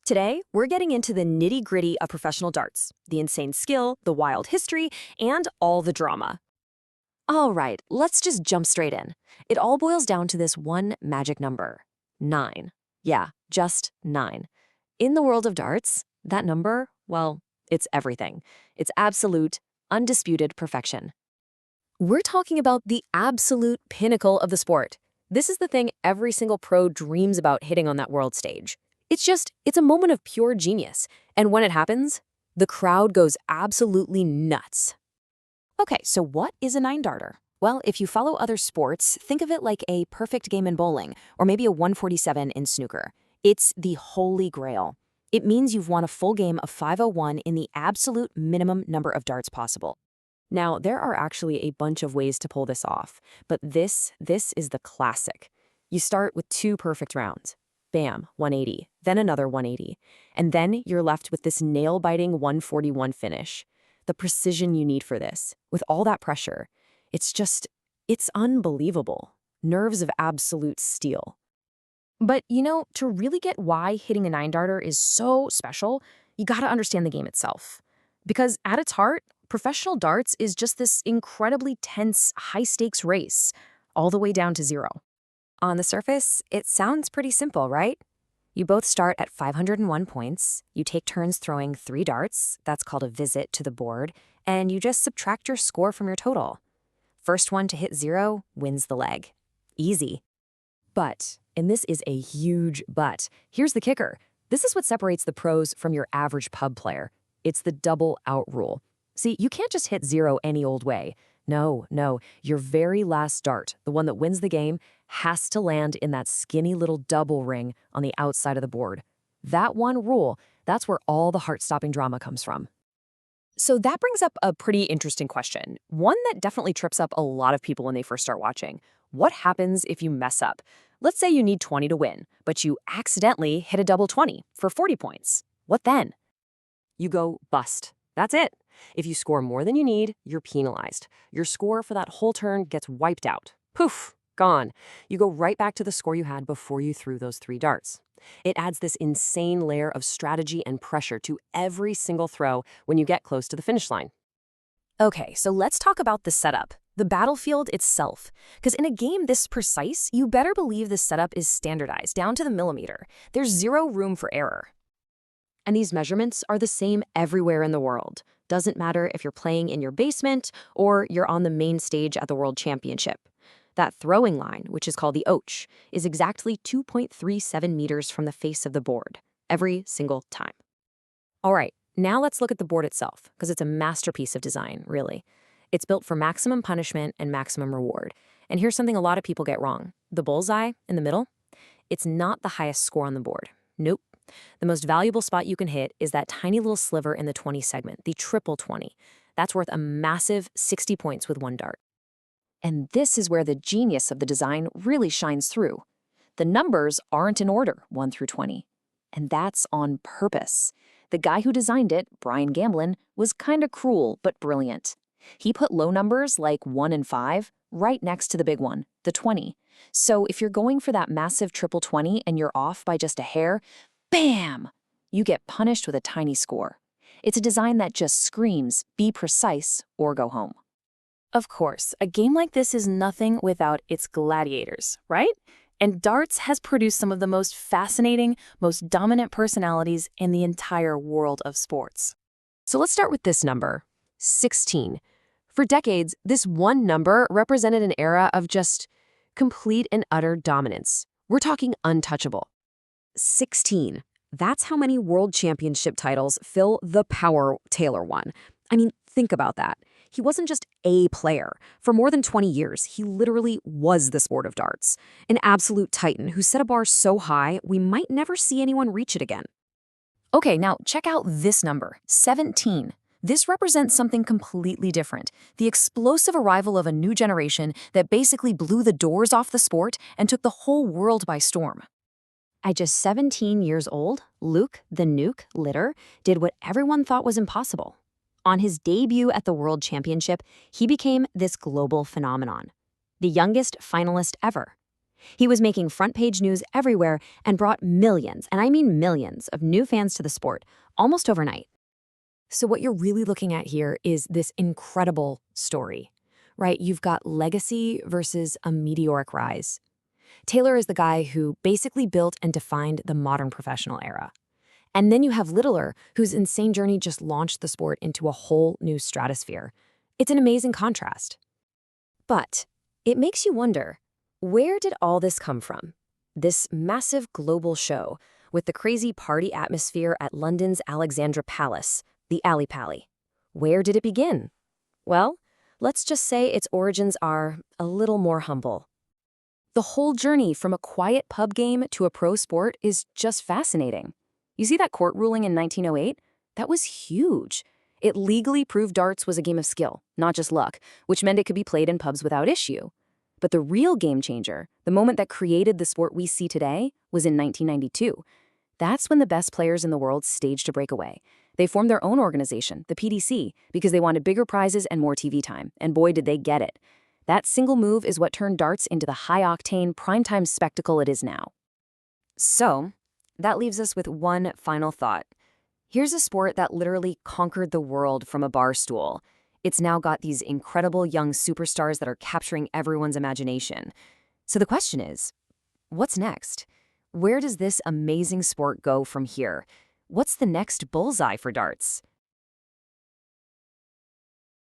Today, we're getting into the nitty-gritty of professional darts, the insane skill, the wild history, and all the drama. All right, let's just jump straight in. It all boils down to this one magic number, 9. Yeah, just 9. In the world of darts, that number, well, it's everything. It's absolute, undisputed perfection. We're talking about the absolute pinnacle of the sport. This is the thing every single pro dreams about hitting on that world stage. It's a moment of pure genius. And when it happens, the crowd goes absolutely nuts. Okay, so what is a 9-darter? Well, if you follow other sports, think of it like a perfect game in bowling, or maybe a 147 in snooker. It's the holy grail. It means you've won a full game of 501 in the absolute minimum number of darts possible. Now, there are actually a bunch of ways to pull this off, but this is the classic. You start with 2 perfect rounds. Bam, 180, then another 180. And then you're left with this nail-biting 141 finish. The precision you need for this, with all that pressure, it's unbelievable. Nerves of absolute steel. But, to really get why hitting a 9-darter is so special, you gotta understand the game itself. Because at its heart, professional darts is just this incredibly tense, high-stakes race, all the way down to 0. On the surface, it sounds pretty simple, right? You both start at 501 points, you take turns throwing 3 darts, that's called a visit to the board, and you just subtract your score from your total. First one to hit 0 wins the leg. Easy. But, and this is a huge but, here's the kicker. This is what separates the pros from your average pub player. It's the double out rule. See, you can't just hit 0 any old way. No, your very last dart, the one that wins the game, has to land in that skinny little double ring on the outside of the board. That one rule, that's where all the heart-stopping drama comes from. So that brings up a pretty interesting question, one that definitely trips up a lot of people when they first start watching. What happens if you mess up? Let's say you need 20 to win, but you accidentally hit a double 20 for 40 points. What then? You go bust. That's it. If you score more than you need, you're penalized. Your score for that whole turn gets wiped out. Poof, gone. You go right back to the score you had before you threw those 3 darts. It adds this insane layer of strategy and pressure to every single throw when you get close to the finish line. Okay, so let's talk about the setup, the battlefield itself. Because in a game this precise, you better believe the setup is standardized down to the millimeter. There's 0 room for error. And these measurements are the same everywhere in the world. Doesn't matter if you're playing in your basement or you're on the main stage at the World Championship. That throwing line, which is called the Oche, is exactly 2.37 meters from the face of the board, every single time. All right, now let's look at the board itself, because it's a masterpiece of design, really. It's built for maximum punishment and maximum reward. And here's something a lot of people get wrong. The bullseye in the middle, it's not the highest score on the board. Nope. The most valuable spot you can hit is that tiny little sliver in the 20 segment, the triple 20. That's worth a massive 60 points with 1 dart. And this is where the genius of the design really shines through. The numbers aren't in order, 1 through 20. And that's on purpose. The guy who designed it, Brian Gamblin, was kinda cruel but brilliant. He put low numbers like 1 and 5 right next to the big one, the 20. So if you're going for that massive triple 20 and you're off by just a hair, bam! You get punished with a tiny score. It's a design that just screams, be precise or go home. Of course, a game like this is nothing without its gladiators, right? And darts has produced some of the most fascinating, most dominant personalities in the entire world of sports. So let's start with this number, 16. For decades, this one number represented an era of just complete and utter dominance. We're talking untouchable. 16. That's how many world championship titles Phil the Power Taylor won. I mean, think about that. He wasn't just a player. For more than 20 years, he literally was the sport of darts. An absolute titan who set a bar so high, we might never see anyone reach it again. Okay, now check out this number, 17. This represents something completely different. The explosive arrival of a new generation that basically blew the doors off the sport and took the whole world by storm. At just 17 years old, Luke, the Nuke, Litter, did what everyone thought was impossible. On his debut at the World Championship, he became this global phenomenon. The youngest finalist ever. He was making front-page news everywhere and brought millions, and I mean millions, of new fans to the sport, almost overnight. So what you're really looking at here is this incredible story, right? You've got legacy versus a meteoric rise. Taylor is the guy who basically built and defined the modern professional era. And then you have Littler, whose insane journey just launched the sport into a whole new stratosphere. It's an amazing contrast. But it makes you wonder, where did all this come from? This massive global show with the crazy party atmosphere at London's Alexandra Palace, the Alley Pally. Where did it begin? Well, let's just say its origins are a little more humble. The whole journey from a quiet pub game to a pro sport is just fascinating. You see that court ruling in 1908? That was huge. It legally proved darts was a game of skill, not just luck, which meant it could be played in pubs without issue. But the real game changer, the moment that created the sport we see today, was in 1992. That's when the best players in the world staged a breakaway. They formed their own organization, the PDC, because they wanted bigger prizes and more TV time, and boy did they get it. That single move is what turned darts into the high-octane, primetime spectacle it is now. So, that leaves us with one final thought. Here's a sport that literally conquered the world from a bar stool. It's now got these incredible young superstars that are capturing everyone's imagination. So the question is, what's next? Where does this amazing sport go from here? What's the next bullseye for darts?